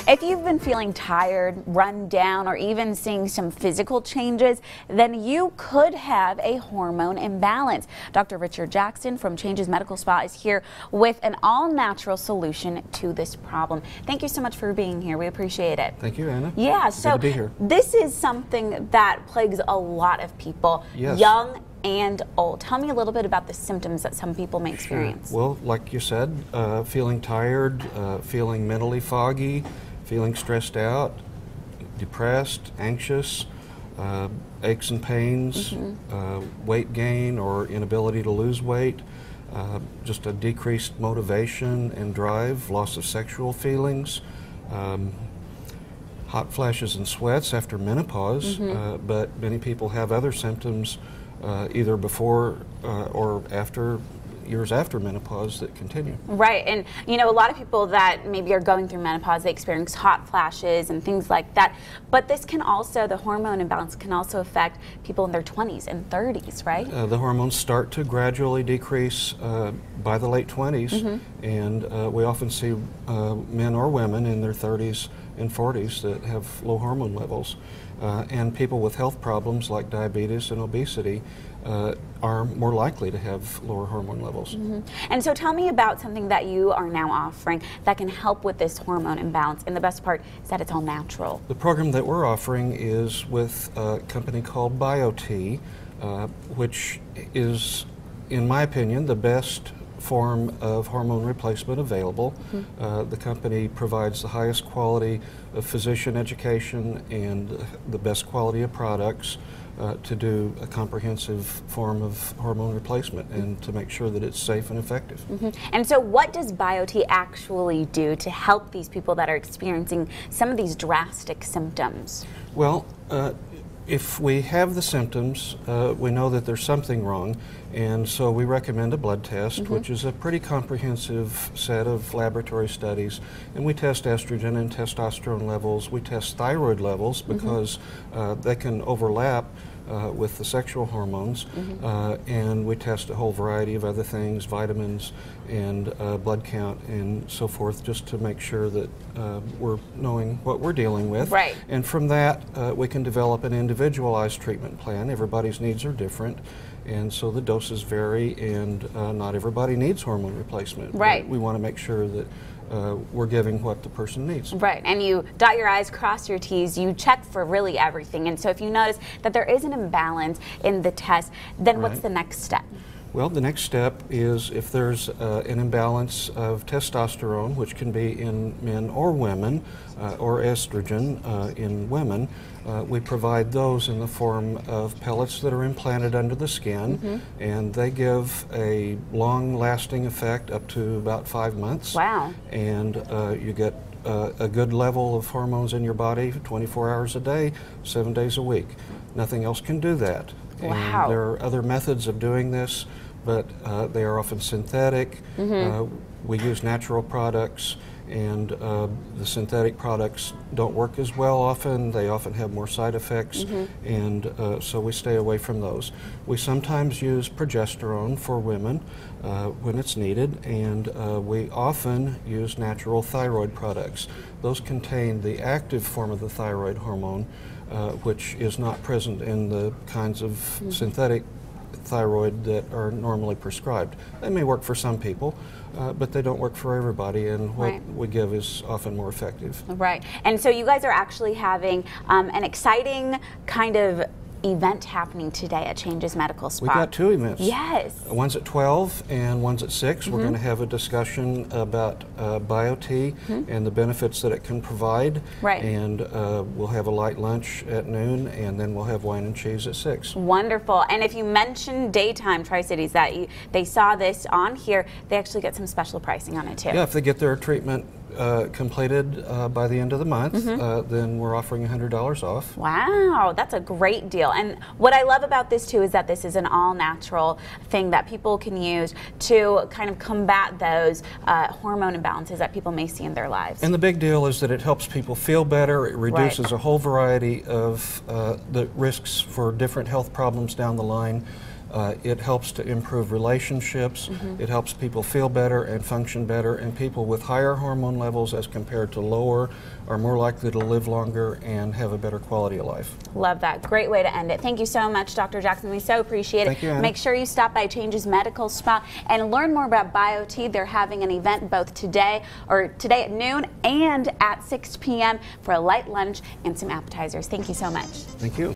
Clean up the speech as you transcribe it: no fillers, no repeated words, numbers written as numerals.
If you've been feeling tired, run down, or even seeing some physical changes, then you could have a hormone imbalance. Dr. Richard Jackson from Changes Medical Spa is here with an all-natural solution to this problem. Thank you so much for being here. We appreciate it. Thank you, Anna. Yeah, Good to be here. This is something that plagues a lot of people, yes. Young and old. Tell me a little bit about the symptoms that some people may experience. Sure. Well, like you said, feeling tired, feeling mentally foggy, feeling stressed out, depressed, anxious, aches and pains, weight gain or inability to lose weight, just a decreased motivation and drive, loss of sexual feelings, hot flashes and sweats after menopause, but many people have other symptoms either before or after, years after menopause that continue. Right, and you know, a lot of people that maybe are going through menopause, they experience hot flashes and things like that, but this can also, the hormone imbalance can also affect people in their 20s and 30s, right? The hormones start to gradually decrease by the late 20s, and we often see men or women in their 30s and 40s that have low hormone levels. And people with health problems like diabetes and obesity are more likely to have lower hormone levels. And so tell me about something that you are now offering that can help with this hormone imbalance, and the best part is that it's all natural. The program that we're offering is with a company called BioT, which is, in my opinion, the best form of hormone replacement available. The company provides the highest quality of physician education and the best quality of products to do a comprehensive form of hormone replacement and to make sure that it's safe and effective. And so what does BioT actually do to help these people that are experiencing some of these drastic symptoms? Well, if we have the symptoms, we know that there's something wrong, and so we recommend a blood test, which is a pretty comprehensive set of laboratory studies, and we test estrogen and testosterone levels. We test thyroid levels because they can overlap with the sexual hormones, and we test a whole variety of other things, vitamins and blood count and so forth, just to make sure that we're knowing what we're dealing with. Right. And from that, we can develop an individualized treatment plan. Everybody's needs are different, and so the doses vary, and not everybody needs hormone replacement. Right. We want to make sure that we're giving what the person needs. Right, and you dot your I's, cross your T's, you check for really everything. And so if you notice that there is an imbalance in the test, then what's the next step? Well, the next step is if there's an imbalance of testosterone, which can be in men or women, or estrogen in women, we provide those in the form of pellets that are implanted under the skin, and they give a long-lasting effect up to about 5 months. Wow. And you get a good level of hormones in your body 24 hours a day, 7 days a week. Nothing else can do that. Wow. And there are other methods of doing this, but they are often synthetic. We use natural products, and the synthetic products don't work as well often. They often have more side effects, and so we stay away from those. We sometimes use progesterone for women when it's needed, and we often use natural thyroid products. Those contain the active form of the thyroid hormone, which is not present in the kinds of synthetic thyroid that are normally prescribed. They may work for some people, but they don't work for everybody, and what we give is often more effective. Right, and so you guys are actually having an exciting kind of event happening today at Changes Medical Spa. We've got 2 events. Yes. One's at 12 and one's at 6. We're going to have a discussion about BioT and the benefits that it can provide. Right. And we'll have a light lunch at noon, and then we'll have wine and cheese at 6. Wonderful. And if you mention Daytime Tri-Cities, that they saw this on here, they actually get some special pricing on it too. Yeah, if they get their treatment completed by the end of the month, then we're offering $100 off. Wow, that's a great deal. And what I love about this too is that this is an all-natural thing that people can use to kind of combat those hormone imbalances that people may see in their lives. And the big deal is that it helps people feel better. It reduces a whole variety of the risks for different health problems down the line. It helps to improve relationships. It helps people feel better and function better, and people with higher hormone levels as compared to lower are more likely to live longer and have a better quality of life. Love that. Great way to end it. Thank you so much, Dr. Jackson. We so appreciate it. Thank you, Anna. Make sure you stop by Changes Medical Spa and learn more about BioTE. They're having an event both today at noon and at 6 p.m. for a light lunch and some appetizers. Thank you so much. Thank you.